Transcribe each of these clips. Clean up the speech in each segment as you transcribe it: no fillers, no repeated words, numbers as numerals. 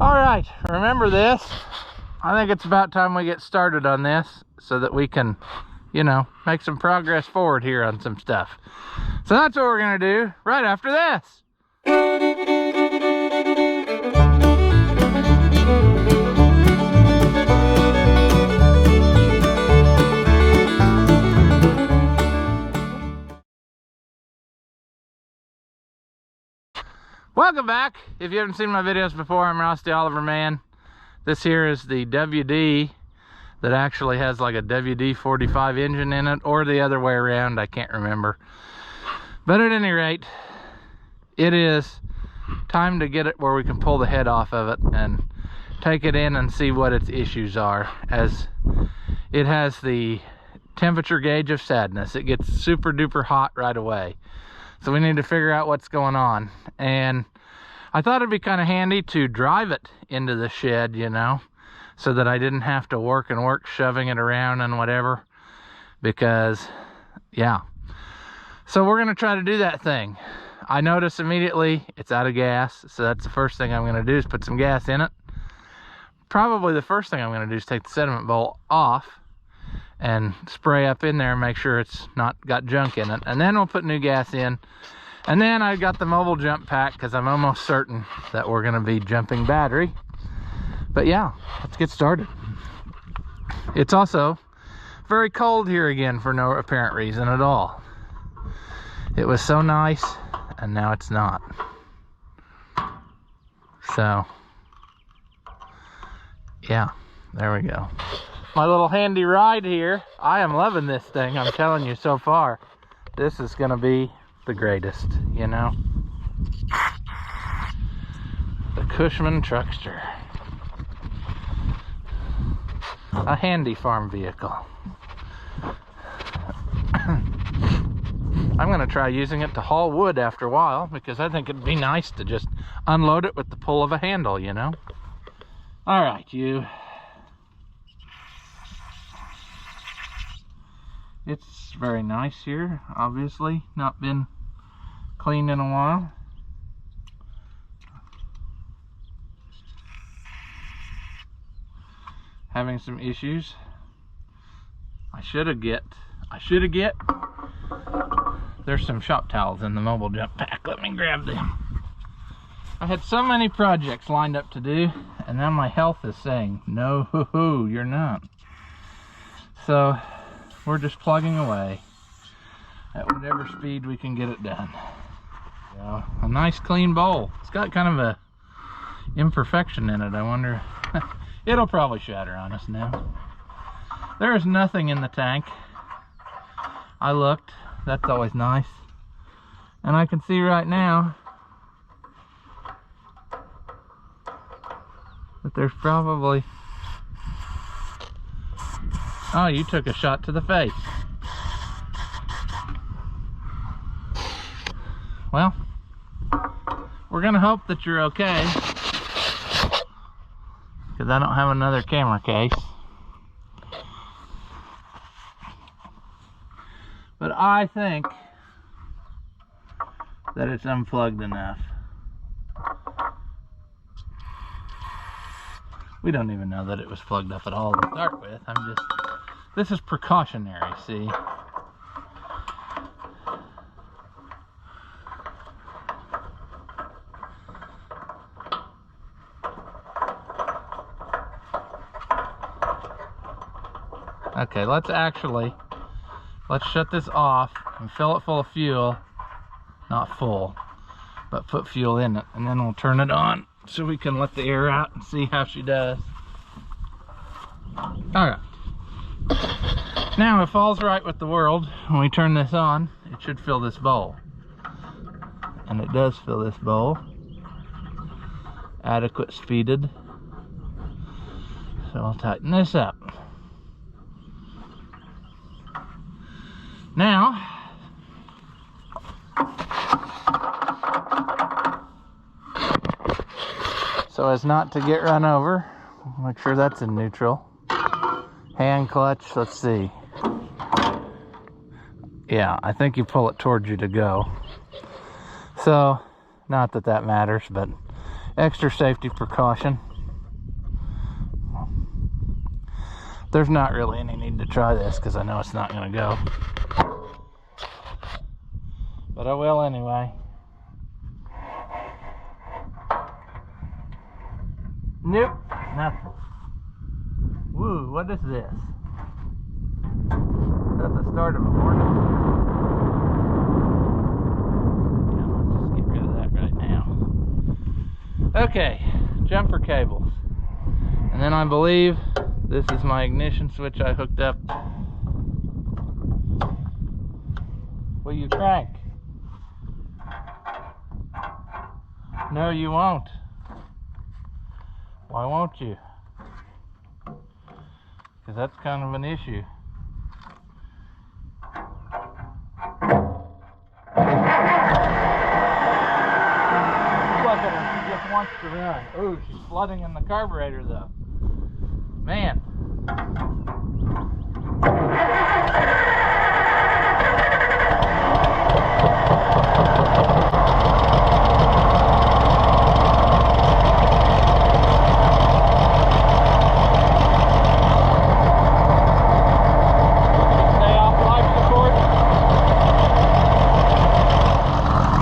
All right, remember this. I think it's about time we get started on this so that we can, you know, make some progress forward here on some stuff. So that's what we're gonna do right after this. Welcome back. If you haven't seen my videos before, I'm Rusty Oliver Man. This here is the WD that actually has like a WD 45 engine in it, or the other way around, I can't remember. But at any rate, it is time to get it where we can pull the head off of it and take it in and see what its issues are, as it has the temperature gauge of sadness. It gets super duper hot right away. So we need to figure out what's going on. And I thought it'd be kind of handy to drive it into the shed, you know, so that I didn't have to work shoving it around and whatever, because yeah. So we're gonna try to do that thing. I notice immediately it's out of gas, so that's the first thing I'm gonna do is put some gas in it. Probably the first thing I'm gonna do is take the sediment bowl off and spray up in there and make sure it's not got junk in it, and then we'll put new gas in. And then I got the mobile jump pack because I'm almost certain that we're going to be jumping battery. But yeah, let's get started. It's also very cold here again for no apparent reason at all. It was so nice and now it's not. So yeah, there we go. My little handy ride here. I am loving this thing, I'm telling you so far. This is gonna be the greatest, you know. The Cushman Truckster. A handy farm vehicle. I'm gonna try using it to haul wood after a while, because I think it'd be nice to just unload it with the pull of a handle, you know. All right, you. It's very nice here, obviously not been cleaned in a while. Having some issues. I should have get there's some shop towels in the mobile jump pack. Let me grab them. I had so many projects lined up to do, and now my health is saying no, you're not. So we're just plugging away at whatever speed we can get it done. Yeah, a nice clean bowl. It's got kind of a imperfection in it. I wonder, it'll probably shatter on us now. There is nothing in the tank. I looked, that's always nice. And I can see right now that there's probably, oh, you took a shot to the face. Well, we're gonna hope that you're okay, because I don't have another camera case. But I think that it's unplugged enough. We don't even know that it was plugged up at all to start with. This is precautionary, see? Okay, let's shut this off and fill it full of fuel. Not full, but put fuel in it, and then we'll turn it on so we can let the air out and see how she does. All right. Now, if all's right with the world, when we turn this on, it should fill this bowl. And it does fill this bowl. Adequate speeded. So I'll tighten this up. Now, so as not to get run over, make sure that's in neutral. Hand clutch, let's see. Yeah, I think you pull it towards you to go. So, not that that matters, but extra safety precaution. There's not really any need to try this because I know it's not going to go. But I will anyway. Nope, nothing. Woo, what is this? Is that the start of a hornet? Yeah, let's just get rid of that right now. Okay, jumper cables. And then I believe this is my ignition switch I hooked up. Will you crank? No, you won't. Why won't you? Because that's kind of an issue. Look at her, she just wants to run. Ooh, she's flooding in the carburetor though. Man.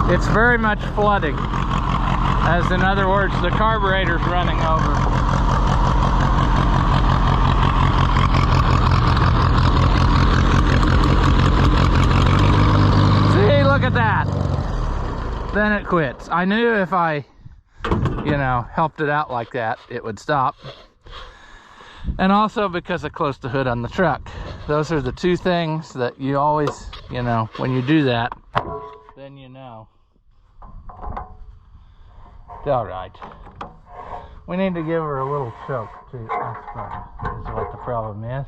It's very much flooding, as in other words, the carburetor's running over. See, look at that. Then it quits. I knew if I, helped it out like that, it would stop. And also because I closed the hood on the truck. Those are the two things that you always, when you do that, then you know. It's all right. We need to give her a little choke too. That's probably is what the problem is.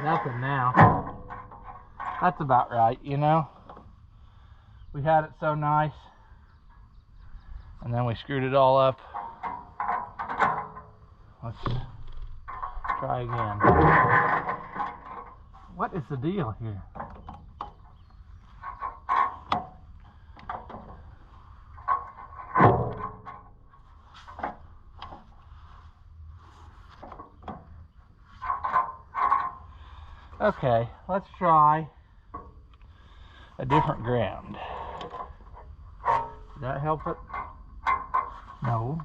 Nothing now. That's about right, We had it so nice, and then we screwed it all up. Let's try again. What is the deal here? Okay, let's try a different ground. Did that help it? No.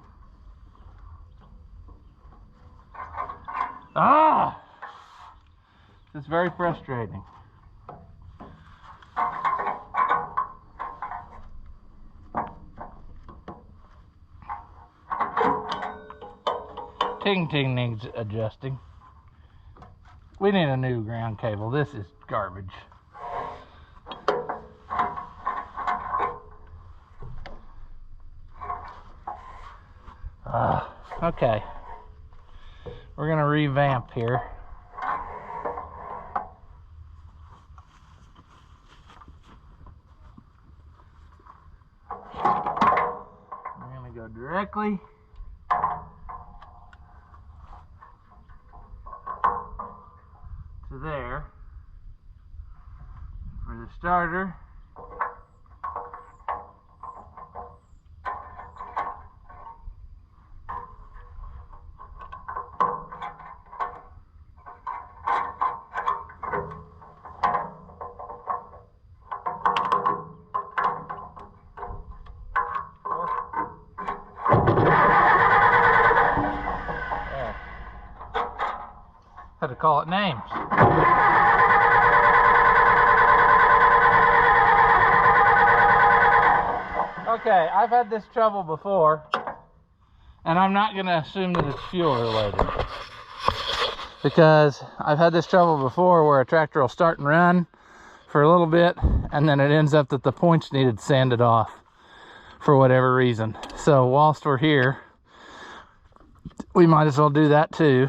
Ah! This is very frustrating. Ting needs adjusting. We need a new ground cable. This is garbage. Okay. We're gonna revamp here. We're gonna go directly to there for the starter. Had to call it names. Okay, I've had this trouble before, and I'm not going to assume that it's fuel related, because I've had this trouble before where a tractor will start and run for a little bit, and then it ends up that the points needed sanded off for whatever reason. So whilst we're here, we might as well do that too.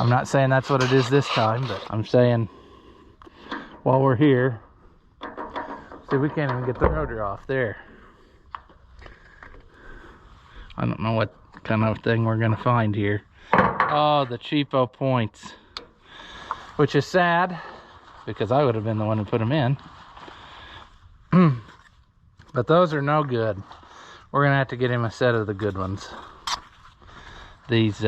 I'm not saying that's what it is this time, but I'm saying while we're here. See, we can't even get the rotor off there. I don't know what kind of thing we're gonna find here. Oh, the cheapo points, which is sad because I would have been the one who put them in. But those are no good. We're gonna have to get him a set of the good ones. These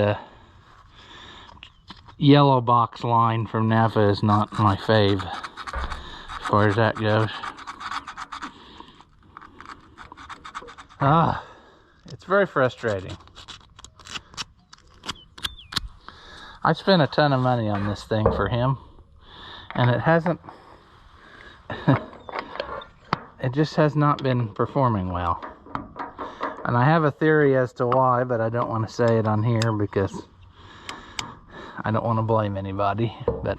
yellow box line from Napa is not my fave as far as that goes. It's very frustrating. I spent a ton of money on this thing for him, and it hasn't it just has not been performing well. And I have a theory as to why, but I don't want to say it on here because I don't want to blame anybody. But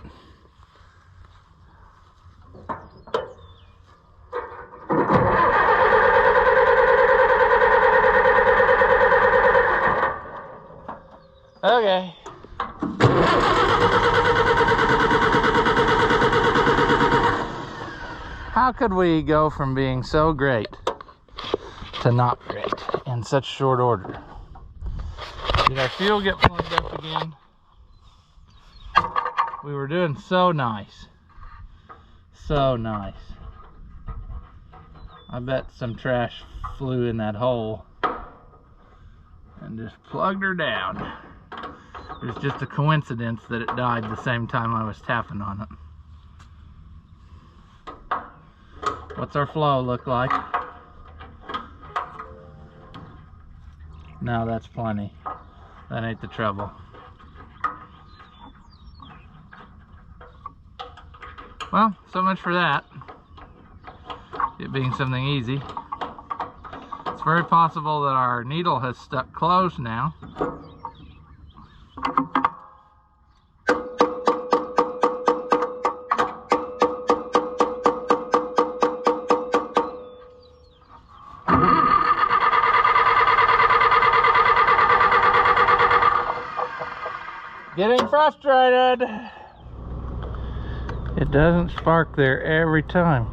okay. How could we go from being so great to not great in such short order? Did our fuel get plugged up again? We were doing so nice. So nice. I bet some trash flew in that hole and just plugged her down. It was just a coincidence that it died the same time I was tapping on it. What's our flow look like? No, that's plenty. That ain't the trouble. Well, so much for that. It being something easy. It's very possible that our needle has stuck closed now. Getting frustrated. It doesn't spark there every time.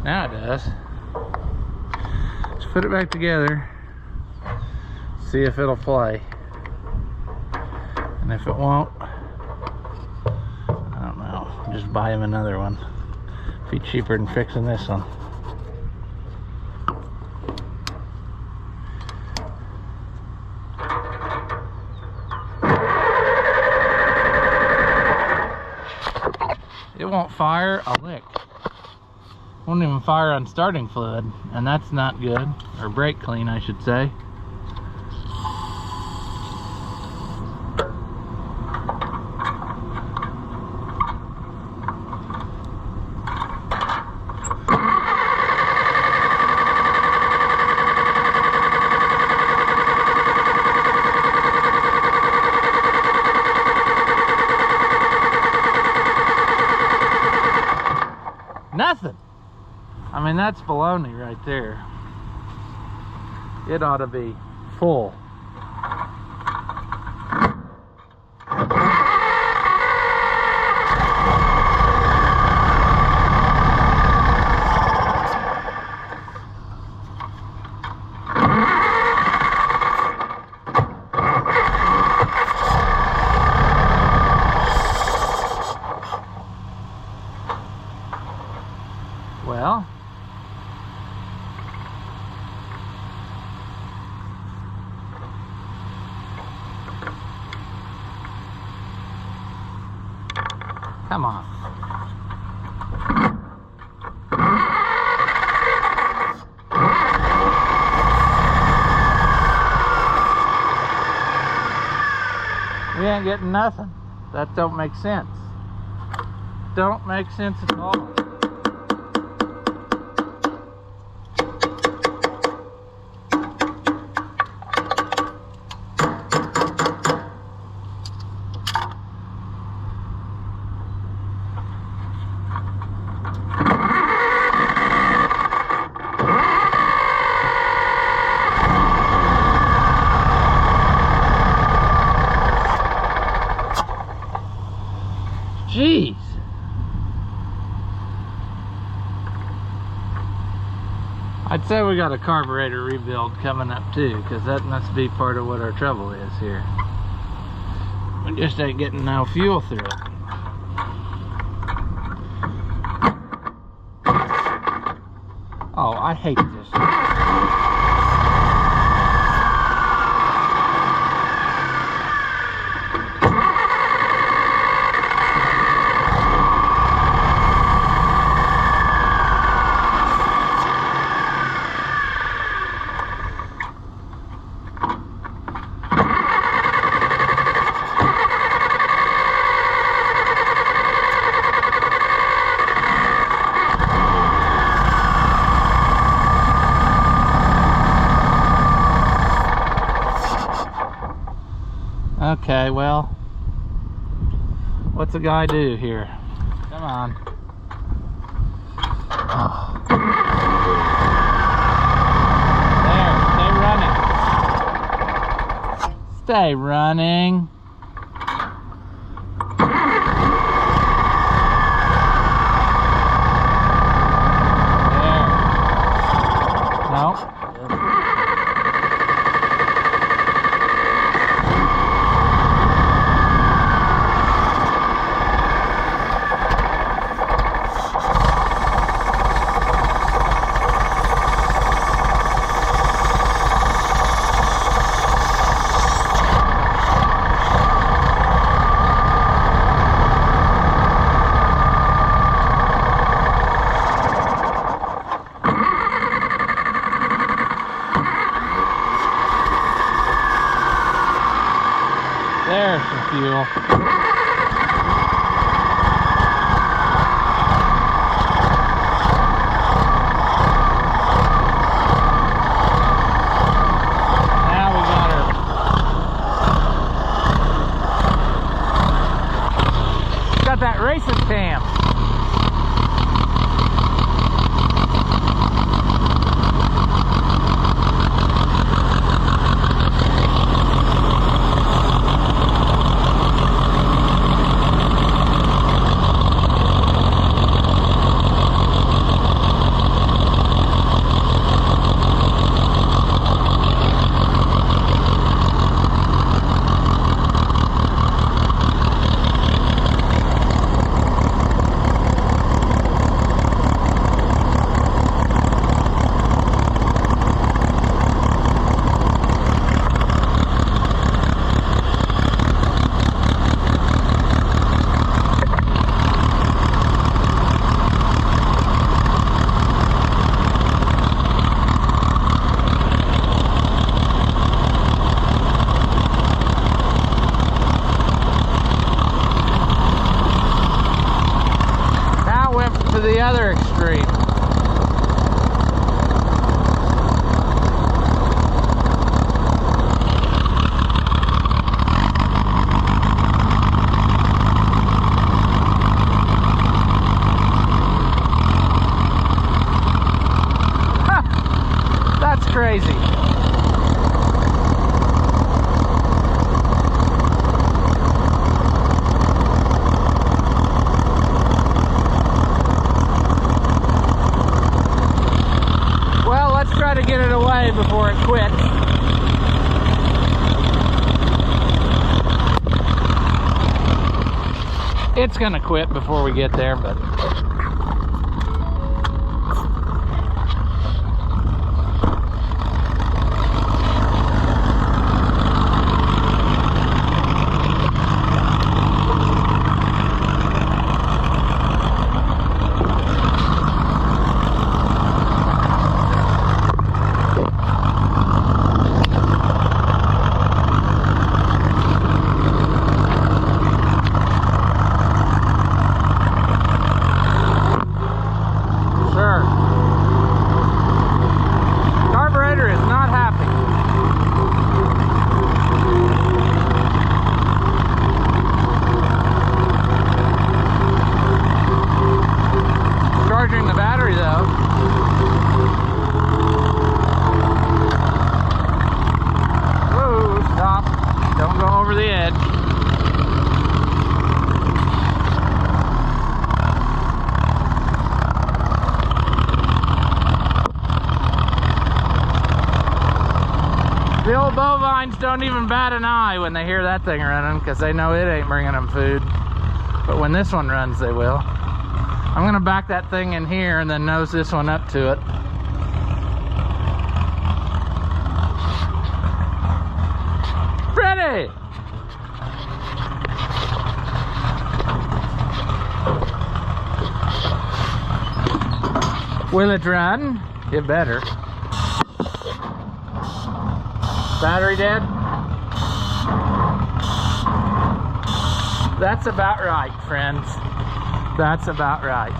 Now it does. Let's put it back together. See if it'll play. And if it won't, I don't know. Just buy him another one. Be cheaper than fixing this one. It won't fire a lick. Won't even fire on starting fluid, and that's not good. Or brake clean, I should say. Nothing. I mean, that's baloney right there. It ought to be full. Well, come on. We ain't getting nothing. That don't make sense. Don't make sense at all. Jeez. I'd say we got a carburetor rebuild coming up too, because that must be part of what our trouble is here. We just ain't getting no fuel through it. Oh, I hate this. Okay, well, what's a guy do here? Come on. Oh. There, stay running. Stay running. There. Nope. There's some fuel. Now we got her. Got that racing cam. To the other extreme. That's crazy. Try to get it away before it quits. It's gonna quit before we get there, but bovines don't even bat an eye when they hear that thing running, because they know it ain't bringing them food. But when this one runs, they will. I'm gonna back that thing in here and then nose this one up to it. Ready! Will it run? It better. Battery dead? That's about right, friends. That's about right.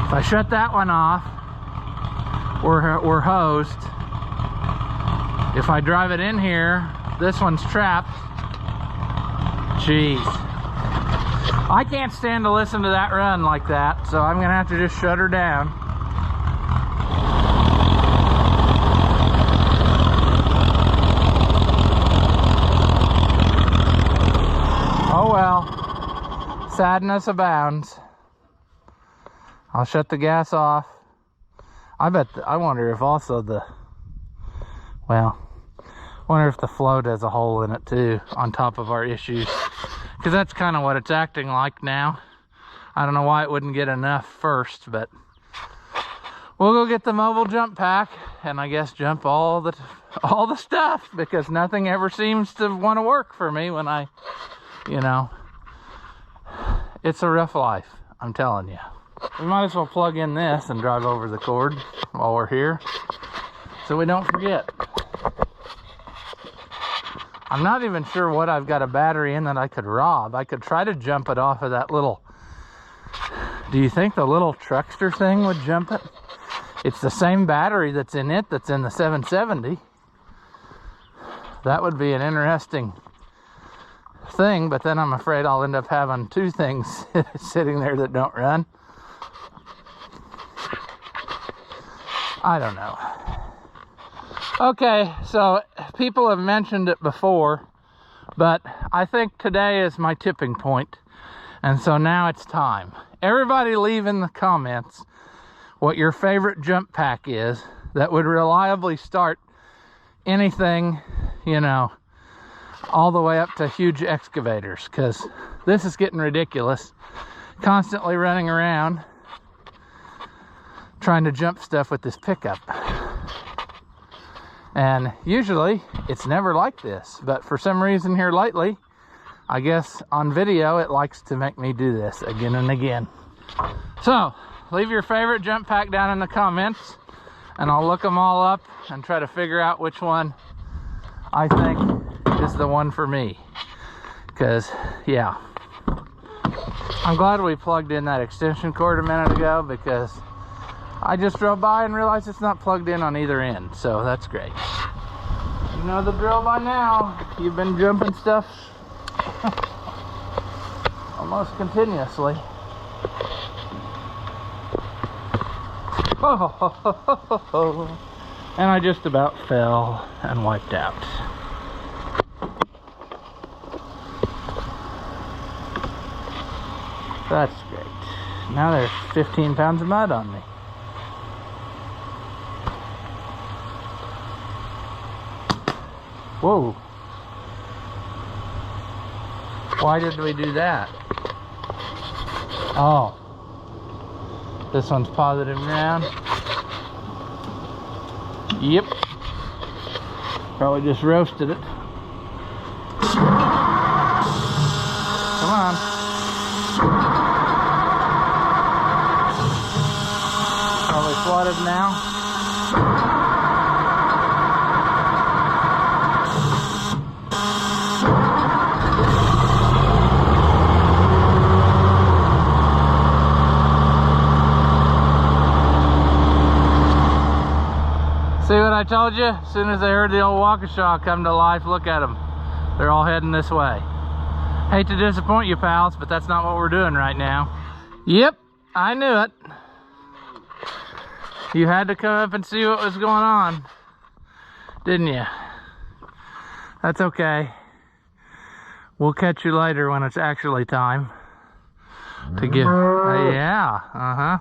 If I shut that one off, we're hosed. If I drive it in here, this one's trapped. Jeez. I can't stand to listen to that run like that, so I'm gonna have to just shut her down. Oh well, sadness abounds. I'll shut the gas off. I wonder if also wonder if the float has a hole in it too, on top of our issues. Because that's kind of what it's acting like now. I don't know why it wouldn't get enough first, but we'll go get the mobile jump pack and I guess jump all the stuff, because nothing ever seems to want to work for me when I, you know, it's a rough life, I'm telling you. We might as well plug in this and drive over the cord while we're here, so we don't forget. I'm not even sure what I've got a battery in that I could rob. I could try to jump it off of that little... Do you think the little truckster thing would jump it? It's the same battery that's in it that's in the 770. That would be an interesting thing, but then I'm afraid I'll end up having two things sitting there that don't run. I don't know. Okay, so people have mentioned it before, but I think today is my tipping point, and so now it's time. Everybody leave in the comments what your favorite jump pack is that would reliably start anything, you know, all the way up to huge excavators, because this is getting ridiculous. Constantly running around trying to jump stuff with this pickup. And usually it's never like this, but for some reason here lately, I guess on video it likes to make me do this again and again. So leave your favorite jump pack down in the comments and I'll look them all up and try to figure out which one I think is the one for me. Because yeah, I'm glad we plugged in that extension cord a minute ago, because I just drove by and realized it's not plugged in on either end, so that's great. You know the drill by now. You've been jumping stuff almost continuously. Oh, and I just about fell and wiped out. That's great. Now there's 15 pounds of mud on me. Whoa. Why did we do that? Oh. This one's positive ground. Yep. Probably just roasted it. Come on. Probably flooded now. See what I told you? As soon as they heard the old Waukesha come to life, look at them. They're all heading this way. Hate to disappoint you, pals, but that's not what we're doing right now. Yep, I knew it. You had to come up and see what was going on, didn't you? That's okay. We'll catch you later when it's actually time to give. Yeah,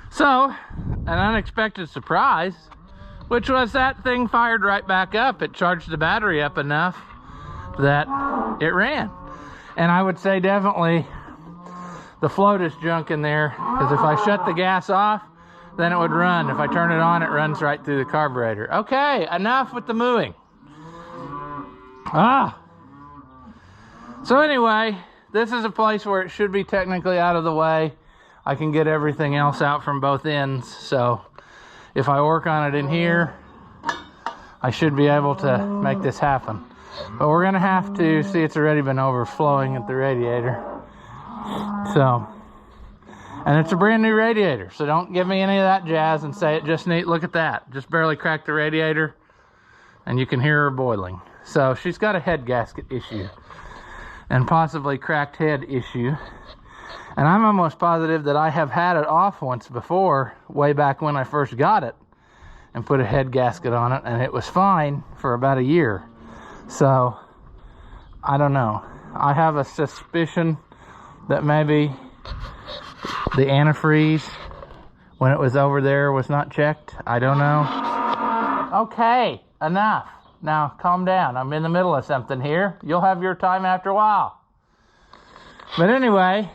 So, an unexpected surprise. which was that thing fired right back up. It charged the battery up enough that it ran. And I would say definitely the float is junk in there, because if I shut the gas off, then it would run. If I turn it on, it runs right through the carburetor. Okay, enough with the mooing. So anyway, this is a place where it should be technically out of the way. I can get everything else out from both ends. So if I work on it in here, I should be able to make this happen. But we're gonna have to see, it's already been overflowing at the radiator. So, and it's a brand new radiator, so don't give me any of that jazz and say it just neat. Look at that, just barely cracked the radiator and you can hear her boiling. So she's got a head gasket issue and possibly cracked head issue. And I'm almost positive that I have had it off once before, way back when I first got it, and put a head gasket on it, and it was fine for about a year. So I don't know. I have a suspicion that maybe the antifreeze, when it was over there, was not checked. I don't know. Okay, enough. Now calm down. I'm in the middle of something here. You'll have your time after a while. But anyway,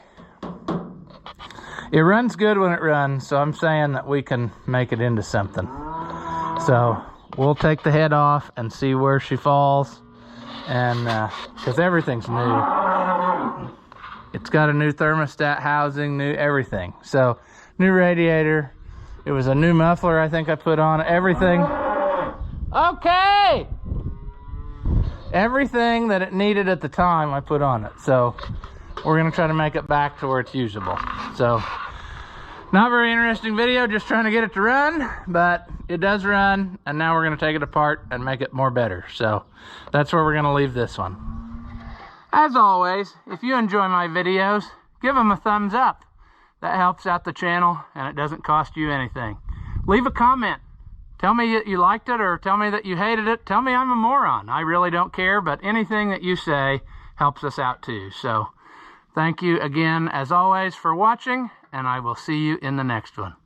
it runs good when it runs, so I'm saying that we can make it into something. So we'll take the head off and see where she falls, and because everything's new. It's got a new thermostat housing, new everything. So new radiator. It was a new muffler I think I put on. Everything. Okay! Everything that it needed at the time I put on it. So we're gonna try to make it back to where it's usable. So not very interesting video, just trying to get it to run, but it does run, and now we're gonna take it apart and make it more better. So that's where we're gonna leave this one. As always, if you enjoy my videos, give them a thumbs up. That helps out the channel and it doesn't cost you anything. Leave a comment. Tell me that you liked it or tell me that you hated it. Tell me I'm a moron. I really don't care, but anything that you say helps us out too. So thank you again, as always, for watching, and I will see you in the next one.